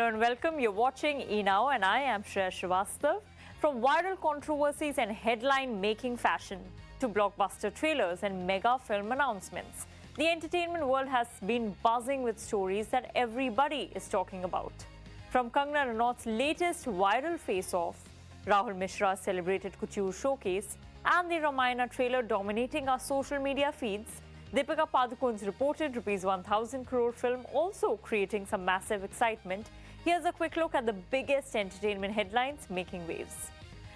Hello and welcome. You're watching eNow and I am Shreya Srivastav. From viral controversies and headline-making fashion to blockbuster trailers and mega film announcements, the entertainment world has been buzzing with stories that everybody is talking about. From Kangana Ranaut's latest viral face-off, Rahul Mishra's celebrated couture showcase, and the Ramayana trailer dominating our social media feeds, Deepika Padukone's reported ₹1,000 crore film also creating some massive excitement. Here's a quick look at the biggest entertainment headlines making waves.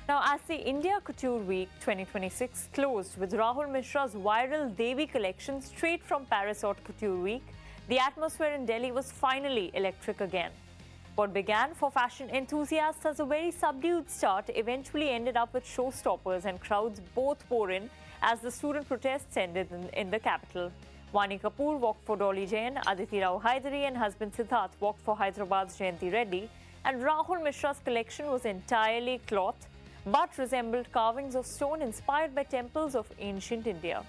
Now, as the India Couture Week 2026 closed with Rahul Mishra's viral Devi collection straight from Paris Haute Couture Week, the atmosphere in Delhi was finally electric again. What began for fashion enthusiasts as a very subdued start eventually ended up with showstoppers and crowds both pour in as the student protests ended in the capital. Vani Kapoor walked for Dolly Jain, Aditi Rao Hydari and husband Siddharth walked for Hyderabad's Jayanti Reddy, and Rahul Mishra's collection was entirely cloth but resembled carvings of stone inspired by temples of ancient India.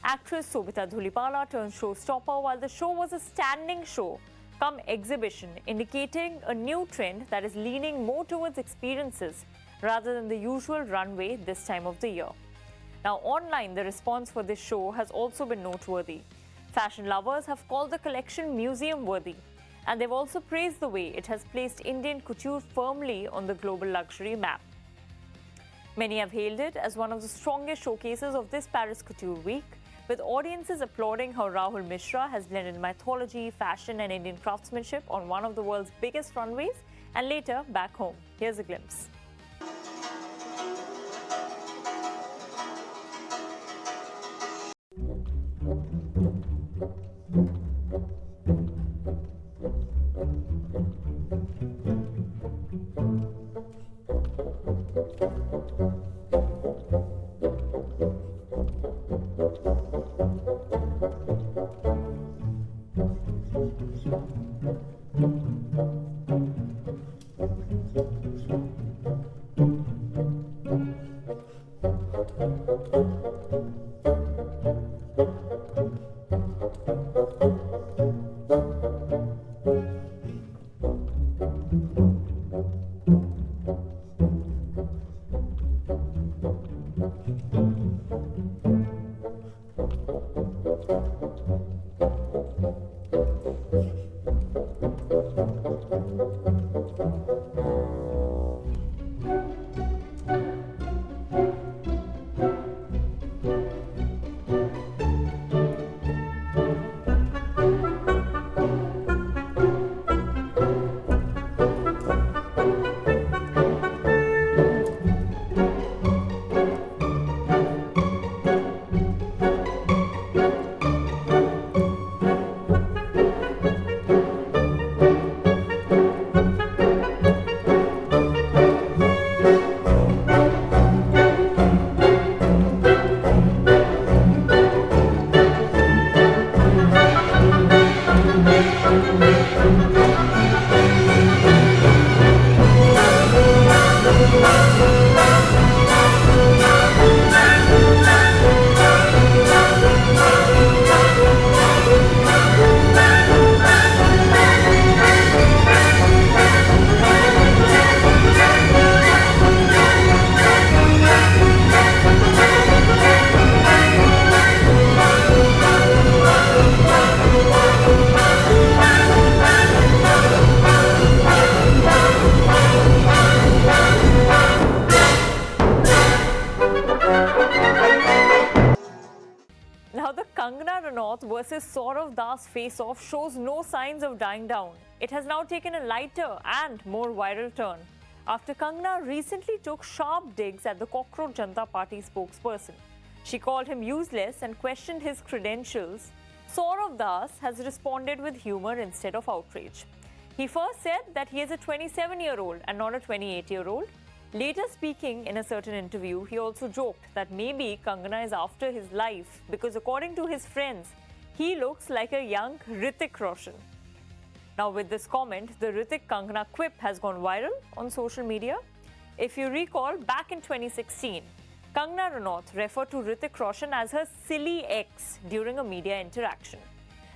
Actress Sobhita Dhulipala turned showstopper while the show was a standing show come exhibition, indicating a new trend that is leaning more towards experiences rather than the usual runway this time of the year. Now, online, the response for this show has also been noteworthy. Fashion lovers have called the collection museum-worthy, and they've also praised the way it has placed Indian couture firmly on the global luxury map. Many have hailed it as one of the strongest showcases of this Paris Couture Week, with audiences applauding how Rahul Mishra has blended mythology, fashion and Indian craftsmanship on one of the world's biggest runways and later back home. Here's a glimpse. Now, the Kangana Ranaut versus Saurav Das face-off shows no signs of dying down. It has now taken a lighter and more viral turn after Kangana recently took sharp digs at the Cockroach Janata Party spokesperson. She called him useless and questioned his credentials. Saurav Das has responded with humor instead of outrage. He first said that he is a 27-year-old and not a 28-year-old. Later speaking in a certain interview, he also joked that maybe Kangana is after his life because according to his friends, he looks like a young Hrithik Roshan. Now with this comment, the Hrithik Kangana quip has gone viral on social media. If you recall, back in 2016, Kangana Ranaut referred to Hrithik Roshan as her silly ex during a media interaction.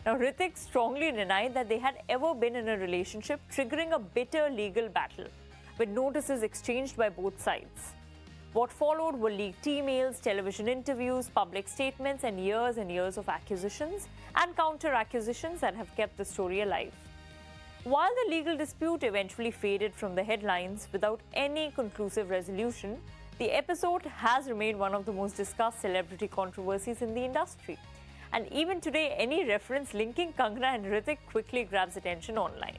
Now, Hrithik strongly denied that they had ever been in a relationship, triggering a bitter legal battle, with notices exchanged by both sides. What followed were leaked emails, television interviews, public statements, and years of accusations and counter-accusations that have kept the story alive. While the legal dispute eventually faded from the headlines without any conclusive resolution, the episode has remained one of the most discussed celebrity controversies in the industry. And even today, any reference linking Kangana and Hrithik quickly grabs attention online.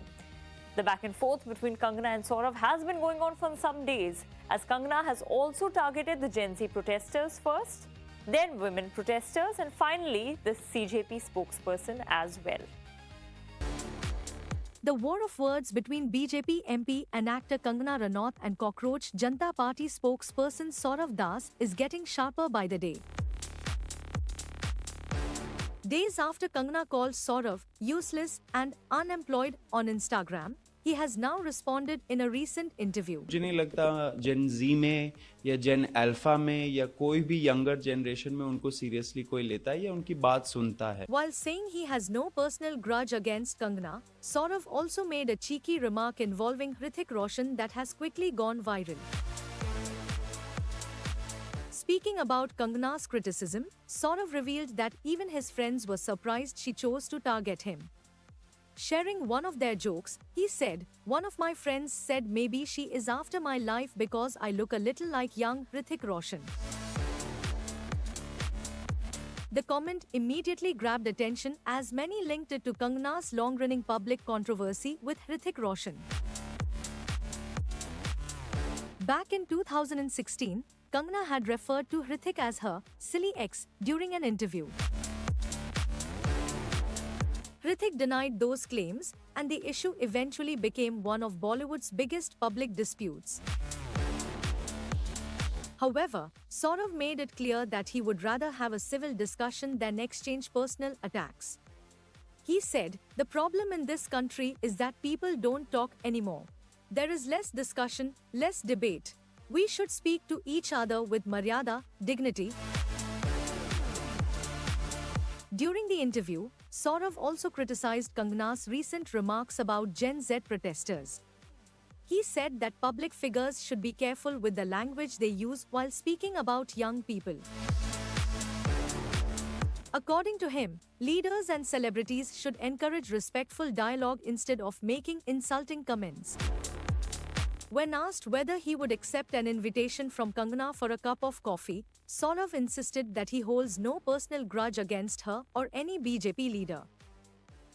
The back and forth between Kangana and Saurav has been going on for some days, as Kangana has also targeted the Gen Z protesters first, then women protesters, and finally the CJP spokesperson as well. The war of words between BJP MP and actor Kangana Ranaut and Cockroach Janata Party spokesperson Saurav Das is getting sharper by the day. Days after Kangana called Saurav useless and unemployed on Instagram, he has now responded in a recent interview. मुझे नहीं लगता जेन जी में या जेन alpha में या कोई भी younger generation में उनको सीरियसली कोई लेता है या उनकी बात सुनता है. While saying he has no personal grudge against Kangana, Saurav also made a cheeky remark involving Hrithik Roshan that has quickly gone viral. Speaking about Kangana's criticism, Saurav revealed that even his friends were surprised she chose to target him. Sharing one of their jokes, he said, "One of my friends said maybe she is after my life because I look a little like young Hrithik Roshan." The comment immediately grabbed attention as many linked it to Kangana's long-running public controversy with Hrithik Roshan. Back in 2016, Kangana had referred to Hrithik as her silly ex during an interview. Hrithik denied those claims, and the issue eventually became one of Bollywood's biggest public disputes. However, Saurav made it clear that he would rather have a civil discussion than exchange personal attacks. He said, "The problem in this country is that people don't talk anymore. There is less discussion, less debate. We should speak to each other with maryada, dignity." During the interview, Saurav also criticized Kangana's recent remarks about Gen Z protesters. He said that public figures should be careful with the language they use while speaking about young people. According to him, leaders and celebrities should encourage respectful dialogue instead of making insulting comments. When asked whether he would accept an invitation from Kangana for a cup of coffee, Saurav insisted that he holds no personal grudge against her or any BJP leader.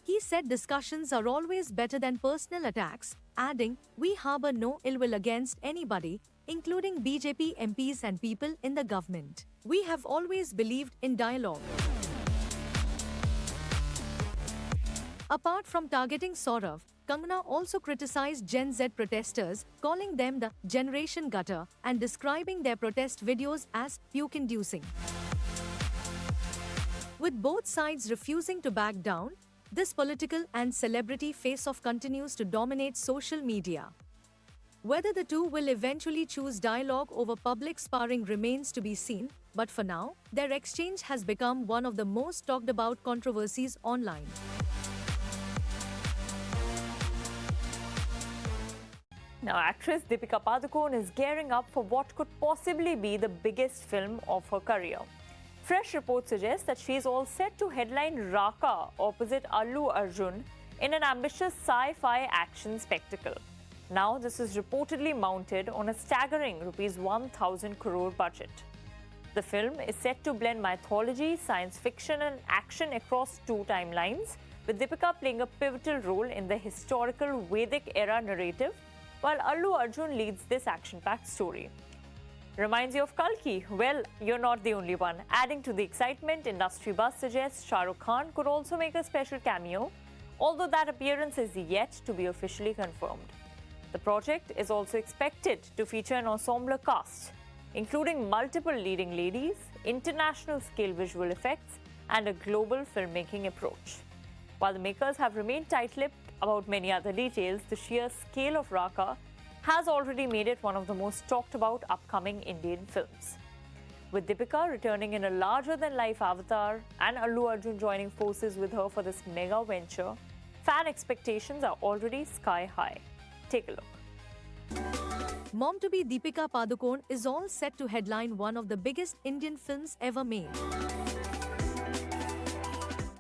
He said discussions are always better than personal attacks, adding, "We harbor no ill will against anybody, including BJP MPs and people in the government. We have always believed in dialogue." Apart from targeting Saurav, Kangana also criticized Gen Z protesters, calling them the Generation Gutter and describing their protest videos as puke-inducing. With both sides refusing to back down, this political and celebrity face-off continues to dominate social media. Whether the two will eventually choose dialogue over public sparring remains to be seen, but for now, their exchange has become one of the most talked about controversies online. Now, actress Deepika Padukone is gearing up for what could possibly be the biggest film of her career. Fresh reports suggest that she is all set to headline Raka opposite Allu Arjun in an ambitious sci-fi action spectacle. Now, this is reportedly mounted on a staggering Rs 1,000 crore budget. The film is set to blend mythology, science fiction and action across two timelines, with Deepika playing a pivotal role in the historical Vedic-era narrative, while Allu Arjun leads this action-packed story. Reminds you of Kalki? Well, you're not the only one. Adding to the excitement, industry buzz suggests Shah Rukh Khan could also make a special cameo, although that appearance is yet to be officially confirmed. The project is also expected to feature an ensemble cast, including multiple leading ladies, international scale visual effects, and a global filmmaking approach. While the makers have remained tight-lipped about many other details, the sheer scale of Raka has already made it one of the most talked about upcoming Indian films. with Deepika returning in a larger-than-life avatar and Allu Arjun joining forces with her for this mega venture, fan expectations are already sky high. Take a look. Mom-to-be Deepika Padukone is all set to headline one of the biggest Indian films ever made.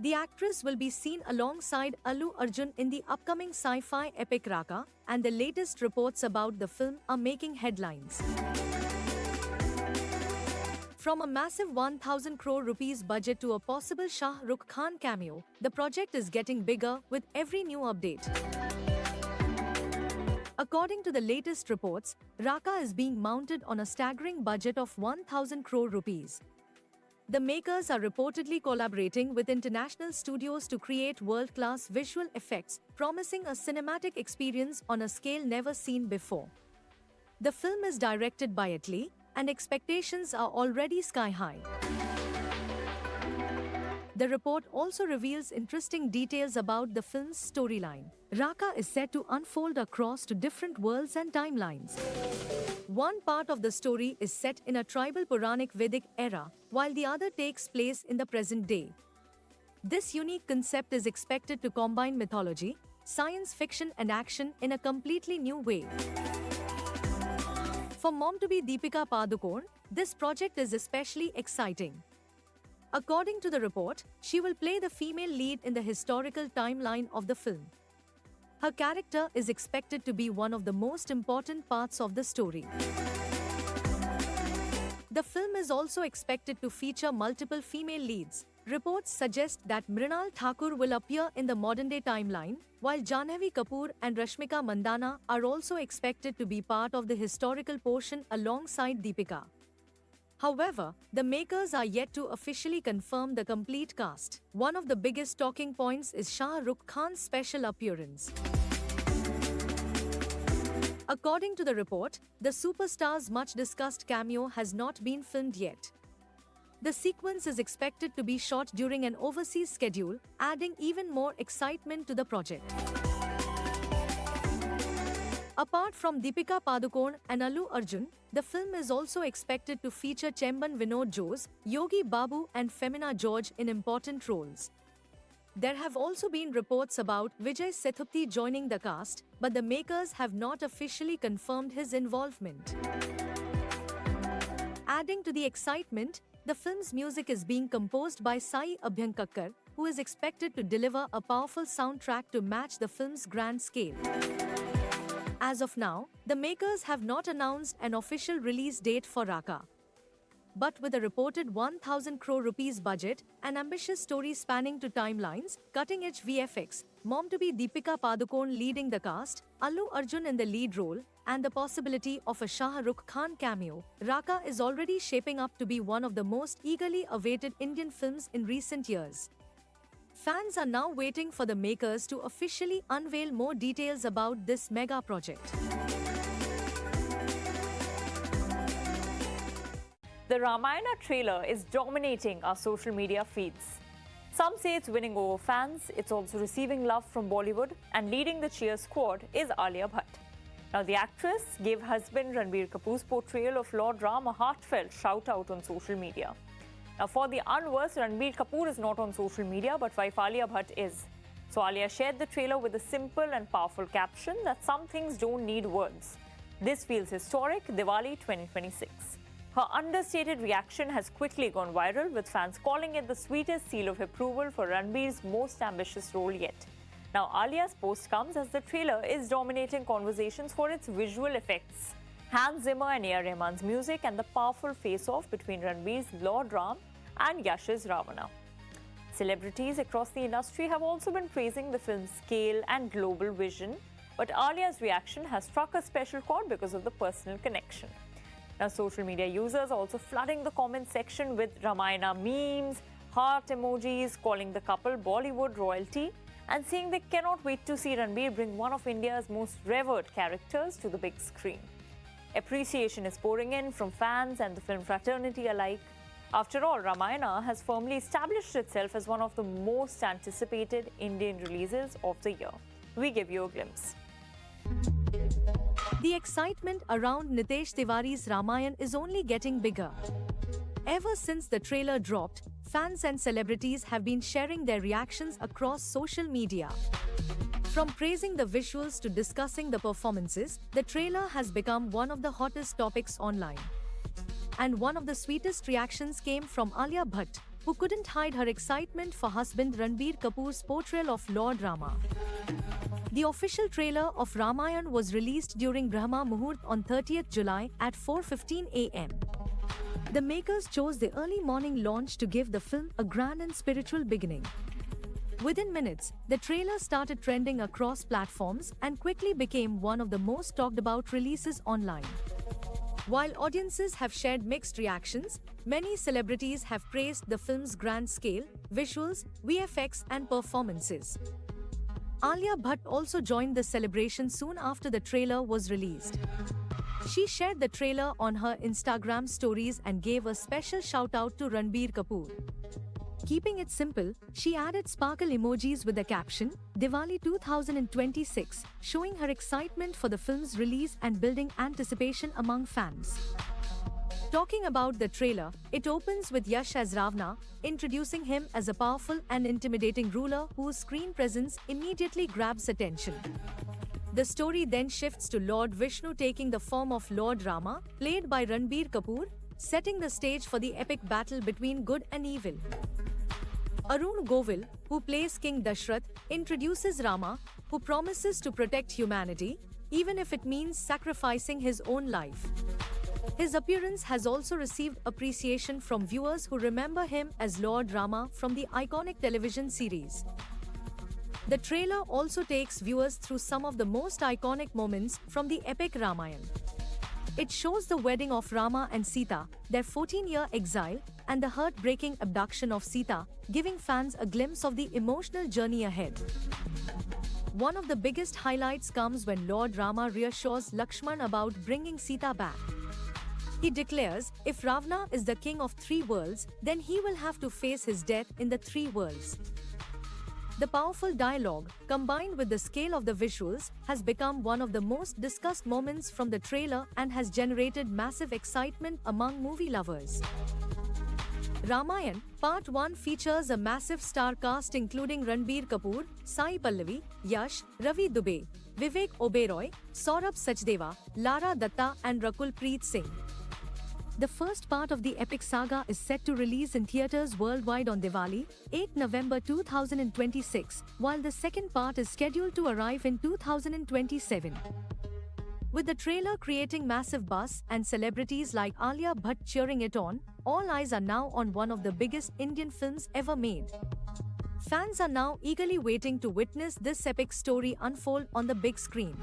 The actress will be seen alongside Allu Arjun in the upcoming sci-fi epic Raka, and the latest reports about the film are making headlines. From a massive 1,000 crore rupees budget to a possible Shah Rukh Khan cameo, the project is getting bigger with every new update. According to the latest reports, Raka is being mounted on a staggering budget of 1,000 crore rupees. The makers are reportedly collaborating with international studios to create world-class visual effects, promising a cinematic experience on a scale never seen before. The film is directed by Atlee, and expectations are already sky high. The report also reveals interesting details about the film's storyline. Raka is set to unfold across two different worlds and timelines. One part of the story is set in a tribal Puranic Vedic era, while the other takes place in the present day. This unique concept is expected to combine mythology, science fiction and action in a completely new way. For mom-to-be Deepika Padukone, this project is especially exciting. According to the report, she will play the female lead in the historical timeline of the film. Her character is expected to be one of the most important parts of the story. The film is also expected to feature multiple female leads. Reports suggest that Mrinal Thakur will appear in the modern-day timeline, while Janhavi Kapoor and Rashmika Mandanna are also expected to be part of the historical portion alongside Deepika. However, the makers are yet to officially confirm the complete cast. One of the biggest talking points is Shah Rukh Khan's special appearance. According to the report, the superstar's much-discussed cameo has not been filmed yet. The sequence is expected to be shot during an overseas schedule, adding even more excitement to the project. Apart from Deepika Padukone and Allu Arjun, the film is also expected to feature Chemban Vinod Jose, Yogi Babu and Femina George in important roles. There have also been reports about Vijay Sethupathi joining the cast, but the makers have not officially confirmed his involvement. Adding to the excitement, the film's music is being composed by Sai Abhyankakkar, who is expected to deliver a powerful soundtrack to match the film's grand scale. As of now, the makers have not announced an official release date for Raka. But with a reported 1,000 crore rupees budget, an ambitious story spanning two timelines, cutting-edge VFX, mom-to-be Deepika Padukone leading the cast, Allu Arjun in the lead role, and the possibility of a Shah Rukh Khan cameo, Raka is already shaping up to be one of the most eagerly awaited Indian films in recent years. Fans are now waiting for the makers to officially unveil more details about this mega project. The Ramayana trailer is dominating our social media feeds. Some say it's winning over fans, it's also receiving love from Bollywood, and leading the cheer squad is Alia Bhatt. Now, the actress gave husband Ranbir Kapoor's portrayal of Lord Ram a heartfelt shout-out on social media. Now, for the unversed, Ranbir Kapoor is not on social media, but wife Alia Bhatt is. So, Alia shared the trailer with a simple and powerful caption that some things don't need words. This feels historic, Diwali 2026. Her understated reaction has quickly gone viral, with fans calling it the sweetest seal of approval for Ranbir's most ambitious role yet. Now, Alia's post comes as the trailer is dominating conversations for its visual effects. Hans Zimmer and A.R. Rahman's music and the powerful face-off between Ranbir's Lord Ram and Yash's Ravana. Celebrities across the industry have also been praising the film's scale and global vision, but Alia's reaction has struck a special chord because of the personal connection. Now, social media users are also flooding the comment section with Ramayana memes, heart emojis, calling the couple Bollywood royalty, and saying they cannot wait to see Ranbir bring one of India's most revered characters to the big screen. Appreciation is pouring in from fans and the film fraternity alike. After all, Ramayana has firmly established itself as one of the most anticipated Indian releases of the year. We give you a glimpse. The excitement around Nitesh Tiwari's Ramayan is only getting bigger. Ever since the trailer dropped, fans and celebrities have been sharing their reactions across social media. From praising the visuals to discussing the performances, the trailer has become one of the hottest topics online. And one of the sweetest reactions came from Alia Bhatt, who couldn't hide her excitement for husband Ranbir Kapoor's portrayal of Lord Rama. The official trailer of Ramayan was released during Brahma Muhurt on 30th July at 4:15 a.m. The makers chose the early morning launch to give the film a grand and spiritual beginning. Within minutes, the trailer started trending across platforms and quickly became one of the most talked about releases online. While audiences have shared mixed reactions, many celebrities have praised the film's grand scale, visuals, VFX, and performances. Alia Bhatt also joined the celebration soon after the trailer was released. She shared the trailer on her Instagram stories and gave a special shout-out to Ranbir Kapoor. Keeping it simple, she added sparkle emojis with the caption, Diwali 2026, showing her excitement for the film's release and building anticipation among fans. Talking about the trailer, it opens with Yash as Ravana, introducing him as a powerful and intimidating ruler whose screen presence immediately grabs attention. The story then shifts to Lord Vishnu taking the form of Lord Rama, played by Ranbir Kapoor, setting the stage for the epic battle between good and evil. Arun Govil, who plays King Dashrath, introduces Rama, who promises to protect humanity, even if it means sacrificing his own life. His appearance has also received appreciation from viewers who remember him as Lord Rama from the iconic television series. The trailer also takes viewers through some of the most iconic moments from the epic Ramayan. It shows the wedding of Rama and Sita, their 14-year exile, and the heartbreaking abduction of Sita, giving fans a glimpse of the emotional journey ahead. One of the biggest highlights comes when Lord Rama reassures Lakshman about bringing Sita back. He declares, if Ravana is the king of three worlds, then he will have to face his death in the three worlds. The powerful dialogue, combined with the scale of the visuals, has become one of the most discussed moments from the trailer and has generated massive excitement among movie lovers. Ramayan, Part 1 features a massive star cast including Ranbir Kapoor, Sai Pallavi, Yash, Ravi Dubey, Vivek Oberoi, Saurabh Sachdeva, Lara Datta and Rakul Preet Singh. The first part of the epic saga is set to release in theaters worldwide on Diwali, 8 November 2026, while the second part is scheduled to arrive in 2027. With the trailer creating massive buzz and celebrities like Alia Bhatt cheering it on, all eyes are now on one of the biggest Indian films ever made. Fans are now eagerly waiting to witness this epic story unfold on the big screen.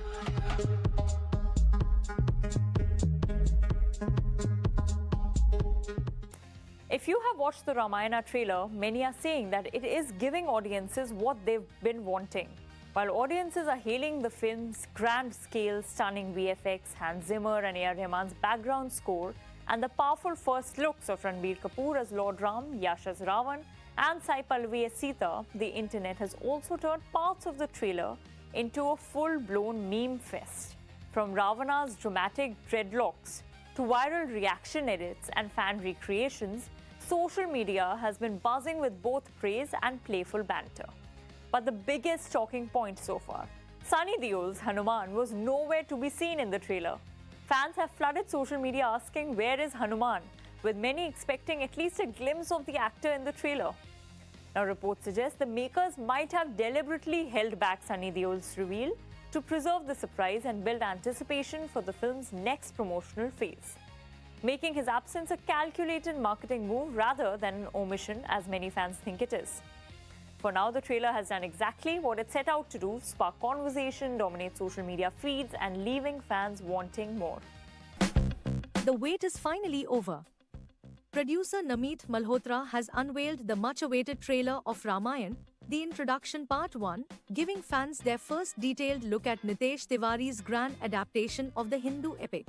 If you have watched the Ramayana trailer, many are saying that it is giving audiences what they've been wanting. While audiences are hailing the film's grand scale, stunning VFX, Hans Zimmer and A.R. Rahman's background score, and the powerful first looks of Ranbir Kapoor as Lord Ram, Yash as Ravan, and Sai Pallavi as Sita, the internet has also turned parts of the trailer into a full-blown meme fest. From Ravana's dramatic dreadlocks to viral reaction edits and fan recreations, social media has been buzzing with both praise and playful banter. But the biggest talking point so far, Sunny Deol's Hanuman was nowhere to be seen in the trailer. Fans have flooded social media asking where is Hanuman, with many expecting at least a glimpse of the actor in the trailer. Now reports suggest the makers might have deliberately held back Sunny Deol's reveal to preserve the surprise and build anticipation for the film's next promotional phase, making his absence a calculated marketing move rather than an omission as many fans think it is. For now, the trailer has done exactly what it set out to do: spark conversation, dominate social media feeds, and leaving fans wanting more. The wait is finally over. Producer Namit Malhotra has unveiled the much-awaited trailer of Ramayan, the introduction part 1, giving fans their first detailed look at Nitesh Tiwari's grand adaptation of the Hindu epic.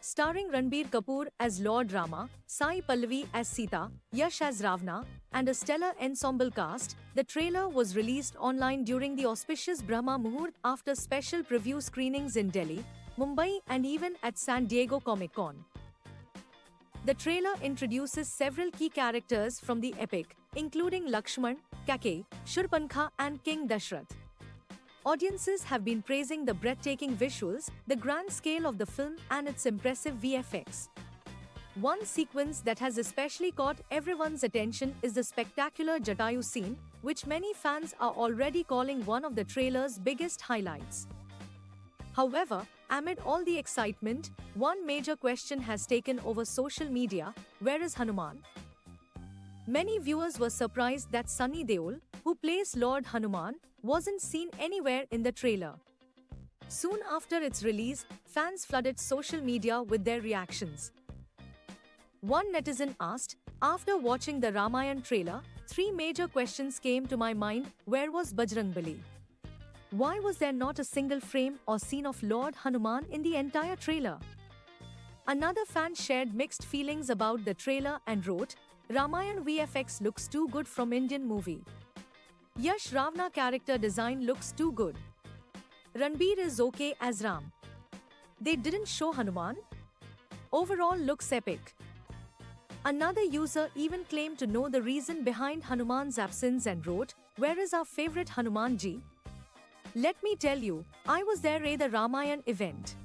Starring Ranbir Kapoor as Lord Rama, Sai Pallavi as Sita, Yash as Ravana, and a stellar ensemble cast, the trailer was released online during the auspicious Brahma Muhurt after special preview screenings in Delhi, Mumbai and even at San Diego Comic-Con. The trailer introduces several key characters from the epic, including Lakshman, Kaikeyi, Shurpankha, and King Dashrath. Audiences have been praising the breathtaking visuals, the grand scale of the film, and its impressive VFX. One sequence that has especially caught everyone's attention is the spectacular Jatayu scene, which many fans are already calling one of the trailer's biggest highlights. However, amid all the excitement, one major question has taken over social media: where is Hanuman? Many viewers were surprised that Sunny Deol, who plays Lord Hanuman, wasn't seen anywhere in the trailer. Soon after its release, fans flooded social media with their reactions. One netizen asked, "After watching the Ramayan trailer, 3 major questions came to my mind. Where was Bajrangbali? Why was there not a single frame or scene of Lord Hanuman in the entire trailer?" Another fan shared mixed feelings about the trailer and wrote, "Ramayan VFX looks too good from Indian movie. Yash Ravana character design looks too good. Ranbir is okay as Ram. They didn't show Hanuman. Overall looks epic." Another user even claimed to know the reason behind Hanuman's absence and wrote, "Where is our favorite Hanumanji? Let me tell you, I was there at the Ramayan event.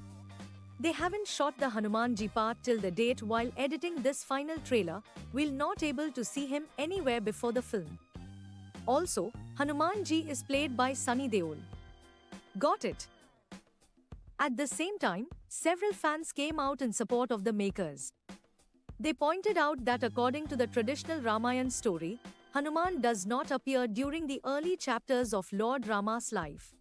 They haven't shot the Hanumanji part till the date. While editing this final trailer, we'll not able to see him anywhere before the film. Also, Hanumanji is played by Sunny Deol. Got it?" At the same time, several fans came out in support of the makers. They pointed out that according to the traditional Ramayan story, Hanuman does not appear during the early chapters of Lord Rama's life.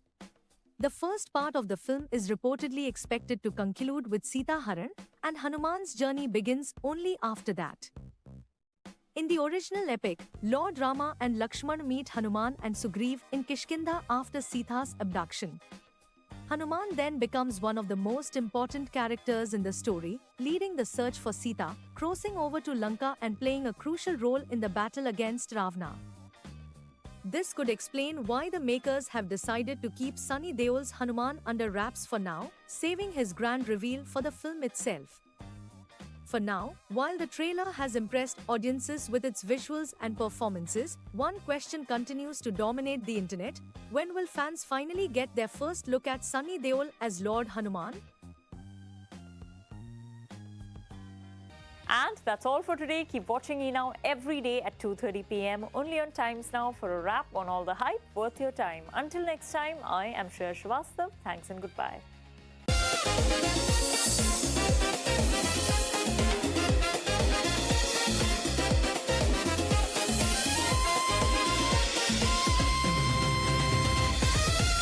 The first part of the film is reportedly expected to conclude with Sita Haran, and Hanuman's journey begins only after that. In the original epic, Lord Rama and Lakshman meet Hanuman and Sugriv in Kishkinda after Sita's abduction. Hanuman then becomes one of the most important characters in the story, leading the search for Sita, crossing over to Lanka and playing a crucial role in the battle against Ravana. This could explain why the makers have decided to keep Sunny Deol's Hanuman under wraps for now, saving his grand reveal for the film itself. For now, while the trailer has impressed audiences with its visuals and performances, one question continues to dominate the internet: when will fans finally get their first look at Sunny Deol as Lord Hanuman? And that's all for today. Keep watching eNow every day at 2:30 p.m. only on Times Now for a wrap on all the hype worth your time. Until next time, I am Shreya Srivastava. Thanks and goodbye.